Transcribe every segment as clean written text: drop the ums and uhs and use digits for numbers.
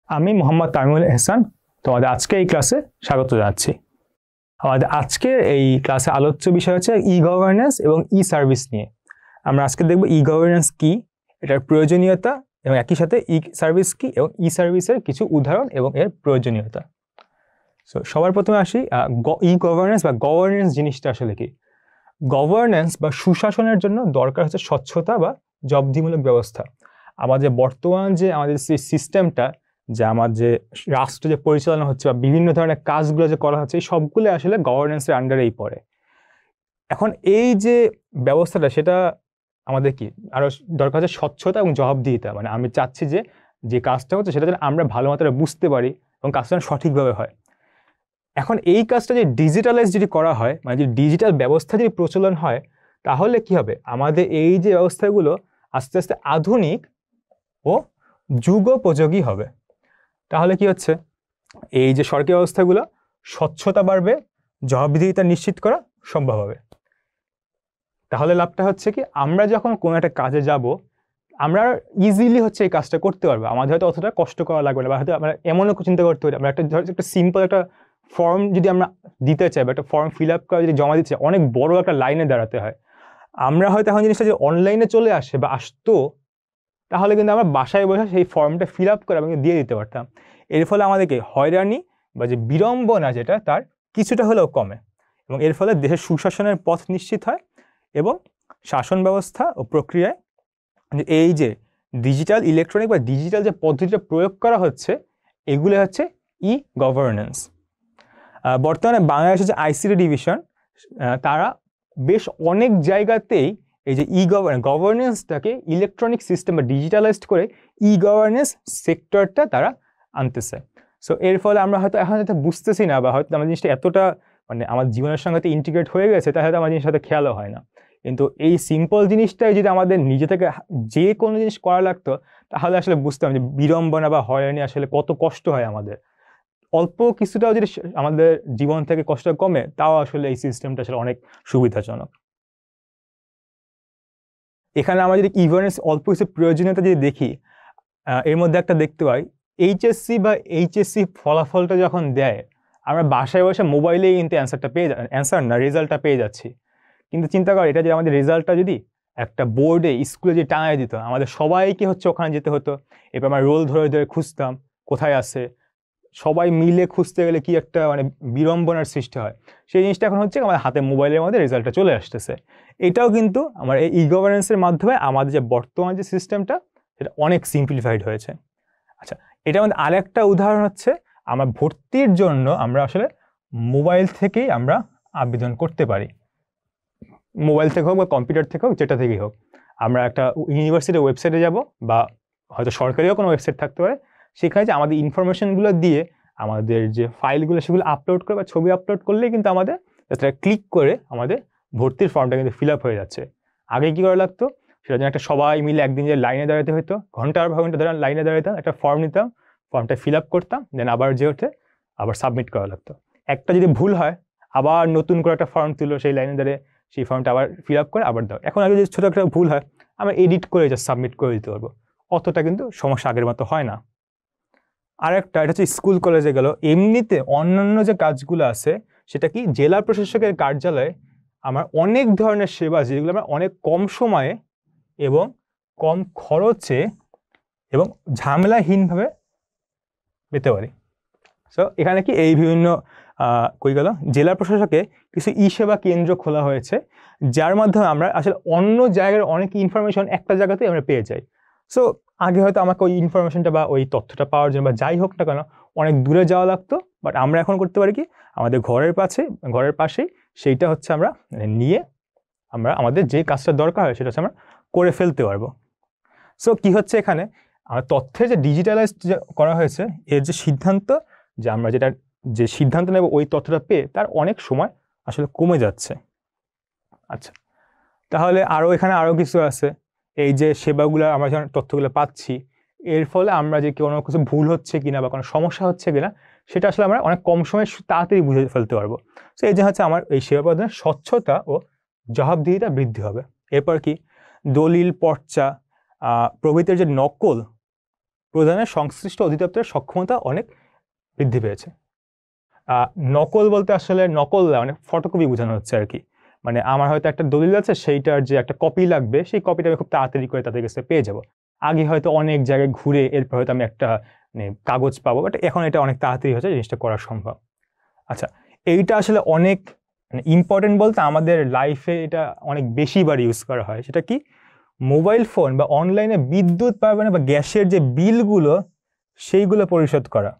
আমি মোহাম্মদ তামিমুল এহসান তোমাদের আজকে এই ক্লাসে স্বাগত জানাচ্ছি। আমাদের আজকের এই ক্লাসে আলোচ্য বিষয় হচ্ছে ই গভর্নেন্স এবং ই সার্ভিস নিয়ে। আমরা আজকে দেখব ই গভর্নেন্স কি, এটার প্রয়োজনীয়তা এবং একই সাথে ই সার্ভিস কি এবং ই সার্ভিসের কিছু উদাহরণ এবং এর প্রয়োজনীয়তা। সো সবার প্রথমে আসি ই গভর্নেন্স বা গভর্নেন্স জিনিসটা আসলে কি। গভর্নেন্স বা সুশাসনের জন্য দরকার হচ্ছে স্বচ্ছতা বা জবাবদিহিমূলক ব্যবস্থা। আমাদের বর্তমান যে আমাদের সিস্টেমটা, যে আমার যে রাষ্ট্র যে পরিচালনা হচ্ছে বা বিভিন্ন ধরনের কাজগুলো যে করা হচ্ছে, এই সবগুলো আসলে গভর্নেন্সের আন্ডারেই পড়ে। এখন এই যে ব্যবস্থাটা, সেটা আমাদের কি আরো দরকার হচ্ছে স্বচ্ছতা এবং জবাবদিহিতা। মানে আমি চাচ্ছি যে কাজটা হচ্ছে সেটা যেন আমরা ভালো মাত্রায় বুঝতে পারি এবং কাজটা যেন সঠিকভাবে হয়। এখন এই কাজটা যে ডিজিটালাইজ যদি করা হয়, মানে যদি ডিজিটাল ব্যবস্থা যদি প্রচলন হয়, তাহলে কি হবে, আমাদের এই যে ব্যবস্থাগুলো আস্তে আস্তে আধুনিক ও যুগোপযোগী হবে। তাহলে কি হচ্ছে, এই যে সরকারি ব্যবস্থাগুলো স্বচ্ছতা বাড়বে, জবাবদিহিতা নিশ্চিত করা সম্ভব হবে। তাহলে লাভটা হচ্ছে কি, আমরা যখন কোনো একটা কাজে যাব, আমরা ইজিলি হচ্ছে এই কাজটা করতে পারবো। আমাদের হয়তো অতটা কষ্ট করা লাগবে না, বা হয়তো আমরা এমনও চিন্তা করতে পারি, আমরা একটা সিম্পল একটা ফর্ম যদি আমরা দিতে চাই বা একটা ফর্ম ফিল আপ করে যদি জমা দিতে চাই, অনেক বড় একটা লাইনে দাঁড়াতে হয়। আমরা হয়তো এখন জিনিসটা যে অনলাইনে চলে আসে বা আসতো, তাহলে কিন্তু আমরা বাসায় বসে সেই ফর্মটা ফিল আপ করে আমাকে দিয়ে দিতে পারতাম। এর ফলে আমাদেরকে হয়রানি বা যে বিড়ম্বনা যেটা, তার কিছুটা হলেও কমে এবং এর ফলে দেশের সুশাসনের পথ নিশ্চিত হয় এবং শাসন ব্যবস্থা ও প্রক্রিয়ায় এই যে ডিজিটাল ইলেকট্রনিক বা ডিজিটাল যে পদ্ধতিটা প্রয়োগ করা হচ্ছে, এগুলো হচ্ছে ই গভর্নেন্স। বর্তমানে বাংলাদেশের যে আইসিটি ডিভিশন, তারা বেশ অনেক জায়গাতেই এই যে ই গভর্নেন্সটাকে ইলেকট্রনিক সিস্টেম বা ডিজিটালাইজড করে ই গভর্নেন্স সেক্টরটা তারা আনতেছে। সো এর ফলে আমরা হয়তো এখন হয়তো বুঝতেছি না, বা হয়তো আমার জিনিসটা এতটা মানে আমার জীবনের সঙ্গে ইন্টিগ্রেট হয়ে গেছে, তাই হয়তো আমার জিনিসটা হয়তো খেয়ালও হয় না। কিন্তু এই সিম্পল জিনিসটাই যদি আমাদের নিজে থেকে যে কোনো জিনিস করা লাগতো, তাহলে আসলে বুঝতাম যে বিড়ম্বনা বা হয়রানি আসলে কত কষ্ট হয় আমাদের। অল্প কিছুটাও যদি আমাদের জীবন থেকে কষ্ট কমে, তাও আসলে এই সিস্টেমটা আসলে অনেক সুবিধাজনক। এখানে আমরা যদি ইভারেন্স অল্প কিছু প্রয়োজনীয়তা যদি দেখি, এর মধ্যে একটা দেখতে পাই, এইচএসসি বা এইচএসসি ফলাফলটা যখন দেয়, আমরা বাসায় বসে মোবাইলেই কিন্তু রেজাল্টটা পেয়ে যাচ্ছি। কিন্তু চিন্তা কর, এটা যে আমাদের রেজাল্টটা যদি একটা বোর্ডে স্কুলে যে টাঙায় দিত, আমাদের সবাইকে হচ্ছে ওখানে যেতে হতো। এবার আমরা রোল ধরে ধরে খুঁজতাম কোথায় আছে, সবাই মিলে খুঁজতে গেলে কি একটা মানে বিড়ম্বনার সৃষ্টি হয়। সেই জিনিসটা এখন হচ্ছে আমাদের হাতে মোবাইলের মধ্যে রেজাল্টটা চলে আসতেছে। এটাও কিন্তু আমার এই ই গভর্নেন্সের মাধ্যমে আমাদের যে বর্তমান যে সিস্টেমটা, সেটা অনেক সিম্পলিফাইড হয়েছে। আচ্ছা, এটার মধ্যে আরেকটা উদাহরণ হচ্ছে, আমরা ভর্তির জন্য আমরা আসলে মোবাইল থেকেই আমরা আবেদন করতে পারি। মোবাইল থেকে হোক বা কম্পিউটার থেকে হোক, যেটা থেকেই হোক, আমরা একটা ইউনিভার্সিটির ওয়েবসাইটে যাব, বা হয়তো সরকারিও কোনো ওয়েবসাইট থাকতে পারে, সেখানে যে আমাদের ইনফরমেশনগুলো দিয়ে আমাদের যে ফাইলগুলো সেগুলো আপলোড করে বা ছবি আপলোড করলেই কিন্তু আমাদের ক্লিক করে আমাদের ভর্তির ফর্মটা কিন্তু ফিল আপ হয়ে যাচ্ছে। আগে কী করা লাগতো, সেটা জন্য একটা সবাই মিলে একদিন যে লাইনে দাঁড়াতে হতো, ঘন্টার পর ঘন্টা ধরে লাইনে দাঁড়াতাম, একটা ফর্ম নিতাম, ফর্মটা ফিল আপ করতাম, দেন আবার যে ওঠে আবার সাবমিট করা লাগতো। একটা যদি ভুল হয়, আবার নতুন করে একটা ফর্ম তুলো, সেই লাইনে দাঁড়িয়ে সেই ফর্মটা আবার ফিল আপ করে আবার দাও। এখন আগে যদি ছোটো একটা ভুল হয়, আমরা এডিট করে জাস্ট সাবমিট করে দিতে পারবো। অতটা কিন্তু সমস্যা আগের মতো হয় না। আরেকটা, এটা হচ্ছে স্কুল কলেজে গেল। এমনিতে অন্যান্য যে কাজগুলো আছে, সেটা কি, জেলা প্রশাসকের কার্যালয়ে আমার অনেক ধরনের সেবা, যেগুলো আমরা অনেক কম সময়ে এবং কম খরচে এবং ঝামেলাহীনভাবে পেতে পারি। সো এখানে কি এই বিভিন্ন জেলা প্রশাসকে কিছু ই সেবা কেন্দ্র খোলা হয়েছে, যার মাধ্যমে আমরা আসলে অন্য জায়গার অনেক ইনফরমেশন একটা জায়গাতেই আমরা পেয়ে যাই। সো আগে হয়তো আমাকে ওই ইনফরমেশনটা বা ওই তথ্যটা পাওয়ার জন্য বা যাই হোক না কেন অনেক দূরে যাওয়া লাগতো, বাট আমরা এখন করতে পারি কি, আমাদের ঘরের পাশেই সেইটা হচ্ছে আমরা নিয়ে আমরা আমাদের যে কাজটা দরকার হয় সেটা হচ্ছে আমরা করে ফেলতে পারবো। সো কি হচ্ছে, এখানে আমার তথ্যের যে ডিজিটালাইজ করা হয়েছে, এর যে সিদ্ধান্ত, যে আমরা যে সিদ্ধান্ত নেব ওই তথ্যটা পেয়ে, তার অনেক সময় আসলে কমে যাচ্ছে। আচ্ছা, তাহলে এখানে আরও কিছু আছে। এই যে সেবাগুলো আমরা যখন তথ্যগুলো পাচ্ছি, এর ফলে আমরা যে কোনো কিছু ভুল হচ্ছে কিনা বা কোনো সমস্যা হচ্ছে কিনা, সেটা আসলে আমরা অনেক কম সময়ে তাড়াতাড়ি বুঝে ফেলতে পারবো। সো এই যে হচ্ছে আমার এই সেবা প্রদানের স্বচ্ছতা ও জবাবদিহিতা বৃদ্ধি হবে। এরপর কি, দলিল, পর্চা প্রভৃতির যে নকল প্রদানের সংশ্লিষ্ট অধিদপ্তরের সক্ষমতা অনেক বৃদ্ধি পেয়েছে। নকল বলতে আসলে নকল মানে ফটোকপি বোঝানো হচ্ছে আর কি। মানে আমার হয়তো একটা দলিল আছে, সেইটার যে একটা কপি লাগবে, সেই কপিটা আমি খুব তাড়াতাড়ি করে তাদের কাছে পেয়ে যাব। আগে হয়তো অনেক জায়গায় ঘুরে এরপর হয়তো আমি একটা মানে কাগজ পাবো, বাট এখন এটা অনেক তাড়াতাড়ি হচ্ছে, জিনিসটা করা সম্ভব। আচ্ছা, এইটা আসলে অনেক মানে ইম্পর্টেন্ট বলতে আমাদের লাইফে এটা অনেক বেশিবার ইউজ করা হয়। সেটা কি, মোবাইল ফোন বা অনলাইনে বিদ্যুৎ পাবেন বা গ্যাসের যে বিলগুলো সেইগুলো পরিশোধ করা।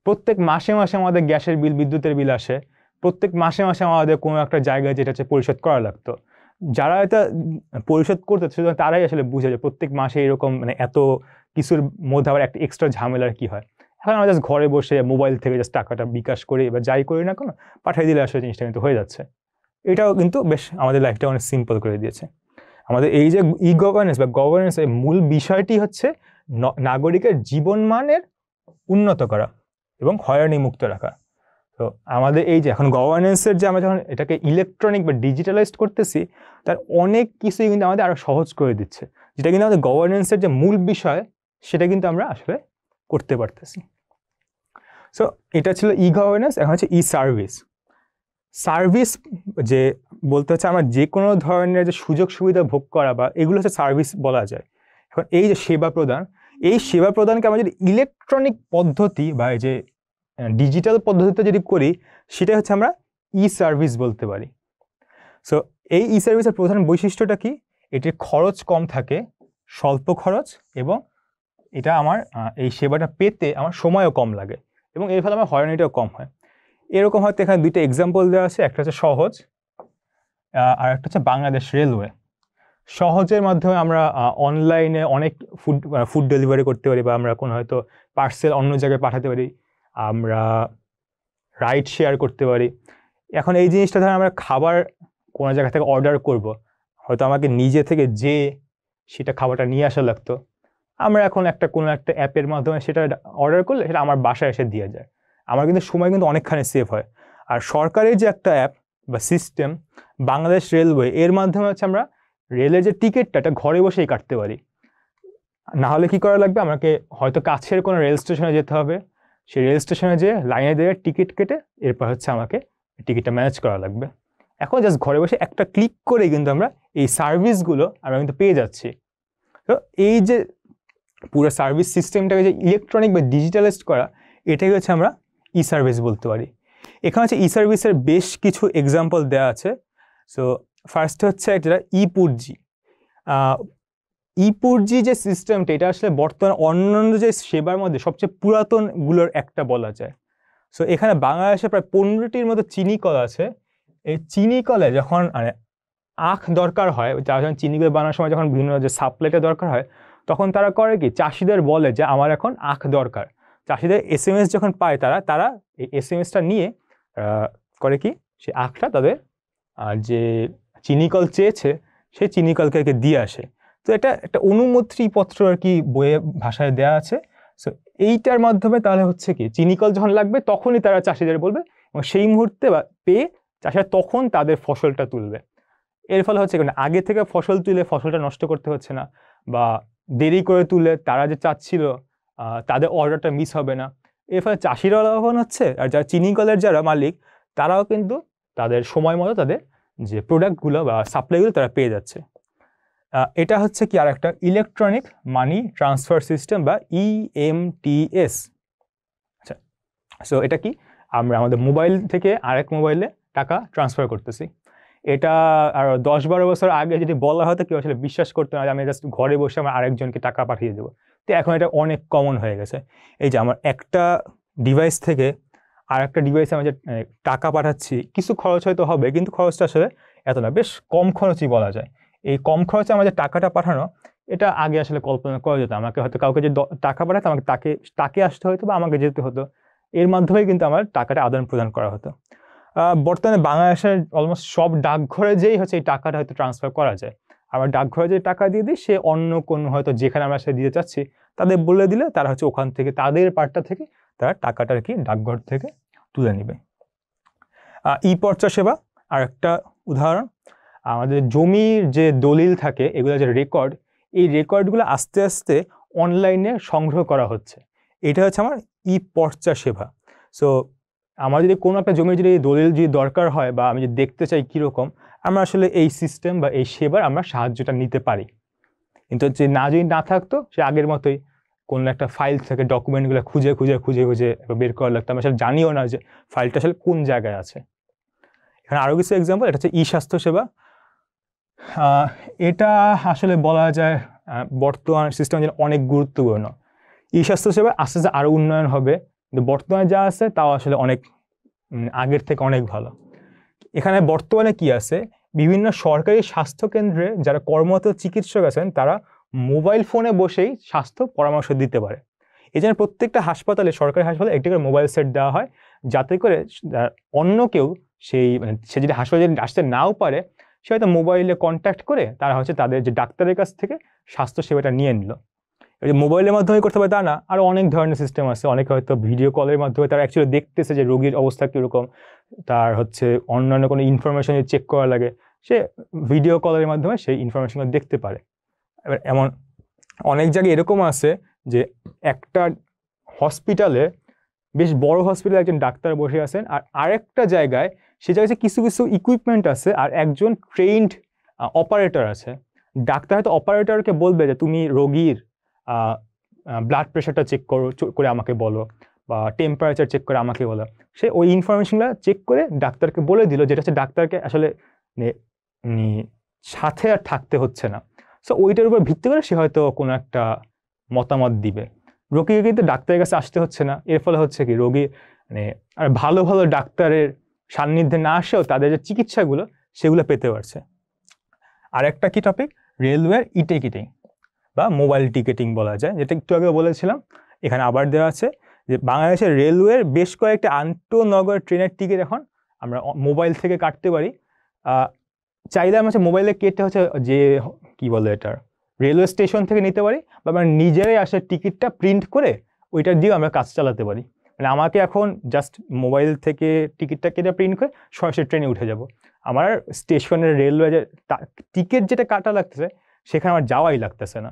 প্রত্যেক মাসে মাসে আমাদের গ্যাসের বিল, বিদ্যুতের বিল আসে, প্রত্যেক মাসে মাসে আমাদের কোনো একটা জায়গায় যেটা হচ্ছে পরিশোধ করা লাগতো। যারা এটা পরিশোধ করতে শুধু তারাই আসলে বুঝে যে প্রত্যেক মাসে এরকম মানে এত কিছুর মধ্যে আবার একটা এক্সট্রা ঝামেলার কি হয়। এখন আমরা জাস্ট ঘরে বসে মোবাইল থেকে জাস্ট টাকাটা বিকাশ করি বা যাই করি না কেন পাঠিয়ে দিলে আসলে জিনিসটা কিন্তু হয়ে যাচ্ছে। এটাও কিন্তু বেশ আমাদের লাইফটা অনেক সিম্পল করে দিয়েছে। আমাদের এই যে ই গভর্নেন্স বা গভর্নেন্স এর মূল বিষয়টি হচ্ছে নাগরিকের জীবনমানের উন্নত করা এবং হয়রানি মুক্ত রাখা। তো আমাদের এই যে এখন গভর্নেন্সের যে আমরা যখন এটাকে ইলেকট্রনিক বা ডিজিটালাইজড করতেছি, তার অনেক কিছুই কিন্তু আমাদের আরো সহজ করে দিচ্ছে, যেটা কিন্তু আমাদের গভর্নেন্সের যে মূল বিষয় সেটা কিন্তু আমরা আসলে করতে পারতেছি। সো এটা ছিল ই গভর্নেন্স। এখন হচ্ছে ই সার্ভিস। সার্ভিস যে বলতে হচ্ছে আমরা যে কোনো ধরনের যে সুযোগ সুবিধা ভোগ করা বা এগুলো হচ্ছে সার্ভিস বলা যায়। এখন এই যে সেবা প্রদান, এই সেবা প্রদানকে আমরা যদি ইলেকট্রনিক পদ্ধতি বা এই যে ডিজিটাল পদ্ধতিতে যদি করি, সেটা হচ্ছে আমরা ই সার্ভিস বলতে পারি। সো এই ই সার্ভিসের প্রধান বৈশিষ্ট্যটা কি, এটির খরচ কম থাকে, স্বল্প খরচ, এবং এটা আমার এই সেবাটা পেতে আমার সময়ও কম লাগে এবং এর ফলে আমার হয়রানিটাও কম হয়। এরকম হয়তো এখানে দুইটা এক্সাম্পল দেওয়া আছে, একটা হচ্ছে সহজ আর একটা হচ্ছে বাংলাদেশ রেলওয়ে। সহজের মাধ্যমে আমরা অনলাইনে অনেক ফুড ডেলিভারি করতে পারি বা আমরা কোনো হয়তো পার্সেল অন্য জায়গায় পাঠাতে পারি, আমরা রাইড শেয়ার করতে পারি। এখন এই জিনিসটা ধর আমরা খাবার কোনো জায়গা থেকে অর্ডার করব, হয়তো আমাকে নিজে থেকে যে সেটা খাবারটা নিয়ে আসা লাগতো, আমরা এখন কোনো একটা অ্যাপের মাধ্যমে সেটা অর্ডার করলে সেটা আমার বাসায় এসে দিয়ে যায়। আমার কিন্তু সময় কিন্তু অনেকখানি সেভ হয়। আর সরকারের যে একটা অ্যাপ বা সিস্টেম বাংলাদেশ রেলওয়ে, এর মাধ্যমে হচ্ছে আমরা রেলের যে টিকিটটা এটা ঘরে বসেই কাটতে পারি। না হলে কি করা লাগবে, আমাকে হয়তো কাছের কোনো রেল স্টেশনে যেতে হবে, সেই রেল স্টেশনে যেয়ে লাইনে দিয়ে টিকিট কেটে এরপর হচ্ছে আমাকে টিকিটটা ম্যানেজ করা লাগবে। এখন জাস্ট ঘরে বসে একটা ক্লিক করেই কিন্তু আমরা এই সার্ভিসগুলো আমরা কিন্তু পেয়ে যাচ্ছি। তো এই যে পুরো সার্ভিস সিস্টেমটাকে যে ইলেকট্রনিক বা ডিজিটালাইজড করা, এটাকে হচ্ছে আমরা ই সার্ভিস বলতে পারি। এখানে হচ্ছে ই সার্ভিসের বেশ কিছু এক্সাম্পল দেওয়া আছে। সো ফার্স্ট হচ্ছে যেটা ই-পুরজি। ই-পুরজি যে সিস্টেমটা, এটা আসলে বর্তমানে অন্যান্য যে সেবার মধ্যে সবচেয়ে পুরাতনগুলোর একটা বলা যায়। সো এখানে বাংলাদেশে প্রায় 15টির মতো চিনি কল আছে। এই চিনি কলে যখন মানে আখ দরকার হয়, যারা যখন চিনিগুলো বানানোর সময় যখন বিভিন্ন যে সাপ্লাইটা দরকার হয়, তখন তারা করে কি, চাষিদের বলে যে আমার এখন আখ দরকার। চাষিদের SMS যখন পায় তারা এই SMSটা নিয়ে করে কি, সেই আখটা তাদের যে চিনিকল চেয়েছে সেই চিনিকলকে দিয়ে আসে। তো এটা একটা অনুমতিপত্র আর কি বইয়ে ভাষায় দেওয়া আছে। সো এইটার মাধ্যমে তাহলে হচ্ছে কি, চিনিকল যখন লাগবে তখনই তারা চাষিদের বলবে এবং সেই মুহূর্তে পেয়ে চাষিরা তখন তাদের ফসলটা তুলবে। এর ফলে হচ্ছে আগে থেকে ফসল তুলে ফসলটা নষ্ট করতে হচ্ছে না, বা দেরি করে তুলে তারা যে চাচ্ছিল তাদের অর্ডারটা মিস হবে না। এর ফলে চাষিরাও লাভবান হচ্ছে, আর যারা চিনি কলের যারা মালিক তারাও কিন্তু তাদের সময় মতো তাদের যে প্রোডাক্টগুলো বা সাপ্লাইগুলো তারা পেয়ে যাচ্ছে। এটা হচ্ছে কি আর একটা ইলেকট্রনিক মানি ট্রান্সফার সিস্টেম বা EMTS। আচ্ছা, সো এটা কি, আমরা আমাদের মোবাইল থেকে আরেক মোবাইলে টাকা ট্রান্সফার করতেছি। এটা আর 10-12 বছর আগে যদি বলা হতো কেউ আসলে বিশ্বাস করতো না, আমি জাস্ট ঘরে বসে আমার আরেকজনকে টাকা পাঠিয়ে দেবো। তো এখন এটা অনেক কমন হয়ে গেছে। এই যে আমার একটা ডিভাইস থেকে আর একটা ডিভাইসে আমি যে টাকা পাঠাচ্ছি, কিছু খরচ হয়তো হবে, কিন্তু খরচটা আসলে এত না, বেশ কম খরচই বলা যায়। এই কম খরচে আমাদের টাকাটা পাঠানো, এটা আগে আসলে কল্পনা করা যেত। আমাকে হয়তো কাউকে যে টাকা পাঠাতো, আমাকে তাকে আসতে হতো বা আমাকে যেতে হতো, এর মাধ্যমে কিন্তু আমার টাকাটা আদান প্রদান করা হতো। বর্তমানে বাংলাদেশের অলমোস্ট সব ডাকঘরে যেই হচ্ছে এই টাকাটা হয়তো ট্রান্সফার করা যায়। আমরা ডাকঘরে যে টাকা দিয়ে দিই, সে অন্য কোনো হয়তো যেখানে আমরা সে দিতে চাচ্ছি তাদের বলে দিলে তারা হচ্ছে ওখান থেকে তাদের পার্টটা থেকে তারা টাকাটা আর কি ডাকঘর থেকে তুলে নেবে। ই-পর্চা সেবা আর একটা উদাহরণ। আমাদের জমির যে দলিল থাকে, এগুলো যে রেকর্ড, এই রেকর্ডগুলো আস্তে আস্তে অনলাইনে সংগ্রহ করা হচ্ছে। এটা হচ্ছে আমার ই-পর্চা সেবা। সো আমার যদি কোনো একটা জমির যদি দলিল যদি দরকার হয় বা আমি যদি দেখতে চাই কীরকম, আমরা আসলে এই সিস্টেম বা এই সেবার আমরা সাহায্যটা নিতে পারি। কিন্তু যদি না থাকতো, সে আগের মতোই কোনো একটা ফাইল থেকে ডকুমেন্টগুলো খুঁজে বের করা লাগতো। আমরা আসলে জানিও না যে ফাইলটা আসলে কোন জায়গায় আছে। এখানে আরও কিছু এক্সাম্পল, এটা হচ্ছে ই-স্বাস্থ্য সেবা। এটা আসলে বলা যায় বর্তমান সিস্টেম যেন অনেক গুরুত্বপূর্ণ। ই-স্বাস্থ্য সেবা আস্তে আস্তে আরও উন্নয়ন হবে, কিন্তু বর্তমানে যা আছে তাও আসলে অনেক আগের থেকে অনেক ভালো। এখানে বর্তমানে কি আছে, বিভিন্ন সরকারি স্বাস্থ্যকেন্দ্রে যারা কর্মরত চিকিৎসক আছেন তারা মোবাইল ফোনে বসেই স্বাস্থ্য পরামর্শ দিতে পারে। এই জন্য প্রত্যেকটা হাসপাতালে, সরকারি হাসপাতালে একটি করে মোবাইল সেট দেওয়া হয়, যাতে করে অন্য কেউ সে যদি হাসপাতালে আসতে নাও পারে, সে হয়তো মোবাইলে কন্ট্যাক্ট করে তারা হচ্ছে তাদের যে ডাক্তারের কাছ থেকে স্বাস্থ্য সেবাটা নিয়ে নিল। মোবাইলের মাধ্যমে করতে পারে তা না, আরও অনেক ধরনের সিস্টেম আছে। অনেকে হয়তো ভিডিও কলের মাধ্যমে তারা অ্যাকচুয়ালি দেখতেছে যে রোগীর অবস্থা কীরকম, তার হচ্ছে অন্যান্য কোনো ইনফরমেশন চেক করা লাগে, সে ভিডিও কলের মাধ্যমে সেই ইনফরমেশনগুলো দেখতে পারে। এবার এমন অনেক জায়গায় এরকম আছে যে একটা হসপিটালে, বেশ বড় হসপিটালে একজন ডাক্তার বসে আছেন, আর আরেকটা জায়গায় সে জায়গায় কিছু ইকুইপমেন্ট আছে আর একজন ট্রেইনড অপারেটর আছে। ডাক্তার হয়তো অপারেটরকে বলবে যে তুমি রোগীর ব্লাড প্রেশারটা চেক করে আমাকে বলো, বা টেম্পারেচার চেক করে আমাকে বলো। সে ওই ইনফরমেশনগুলো চেক করে ডাক্তারকে বলে দিল, যেটা হচ্ছে ডাক্তারকে আসলে সাথে আর থাকতে হচ্ছে না। সো ওইটার উপর ভিত্তি করে সে হয়তো কোনো একটা মতামত দিবে। রোগীকে কিন্তু ডাক্তারের কাছে আসতে হচ্ছে না। এর ফলে হচ্ছে কি, রোগী আর ভালো ভালো ডাক্তারের সান্নিধ্যে না আসেও তাদের যে চিকিৎসাগুলো সেগুলো পেতে পারছে। আর একটা কি টপিক, রেলওয়ের ই-টিকিটিং বা মোবাইল টিকিটিং বলা যায়, যেটা একটু আগে বলেছিলাম। এখানে আবার দেওয়া আছে যে বাংলাদেশের রেলওয়ের বেশ কয়েকটা আন্তঃনগর ট্রেনের টিকিট এখন আমরা মোবাইল থেকে কাটতে পারি। চাইলে আমরা মোবাইলে কেটে হচ্ছে যে কি বলে এটার রেলওয়ে স্টেশন থেকে নিতে পারি, বা আমরা নিজেরাই আসে টিকিটটা প্রিন্ট করে ওইটা দিয়ে আমরা কাজ চালাতে পারি। মানে আমাকে এখন জাস্ট মোবাইল থেকে টিকিটটা কেটে প্রিন্ট করে সরাসরি ট্রেনে উঠে যাব। আমার স্টেশনের রেলওয়ে যে টিকিট যেটা কাটা লাগতেছে সেখানে আমার যাওয়াই লাগতেছে না।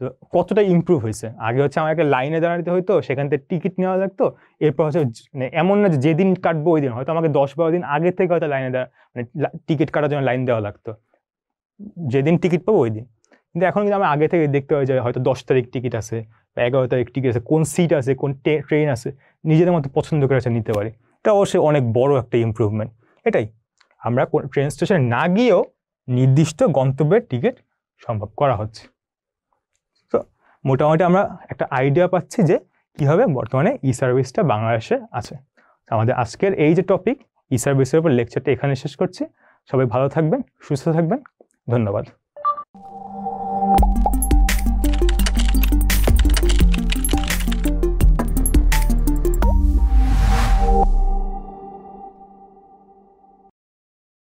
তো কতটা ইমপ্রুভ হয়েছে। আগে হচ্ছে আমাকে লাইনে দাঁড়াতে হইতো, সেখান থেকে টিকিট নেওয়া লাগতো। এরপর হচ্ছে এমন না যে যেদিন কাটবো ওই দিন, হয়তো আমাকে 10-12 দিন আগে থেকে হয়তো লাইনে টিকিট কাটার জন্য লাইন দেওয়া লাগতো, যেদিন টিকিট পাবো ওই দিন। কিন্তু এখন কিন্তু আমি আগে থেকে দেখতে পাই যে হয়তো 10 তারিখ টিকিট আছে বা 11 তারিখ টিকিট আছে, কোন সিট আছে, কোন ট্রেন আছে, নিজেদের মতো পছন্দ করে নিতে পারি। এটা অবশ্যই অনেক বড় একটা ইমপ্রুভমেন্ট। এটাই আমরা ট্রেন স্টেশনে না গিয়েও নির্দিষ্ট গন্তব্যের টিকিট সম্ভব করা হচ্ছে। তো মোটামুটি আমরা একটা আইডিয়া পাচ্ছি যে কীভাবে বর্তমানে ই সার্ভিসটা বাংলাদেশে আছে। আমাদের আজকের এই যে টপিক ই সার্ভিসের উপর লেকচারটা এখানে শেষ করছি। সবাই ভালো থাকবেন, সুস্থ থাকবেন, ধন্যবাদ।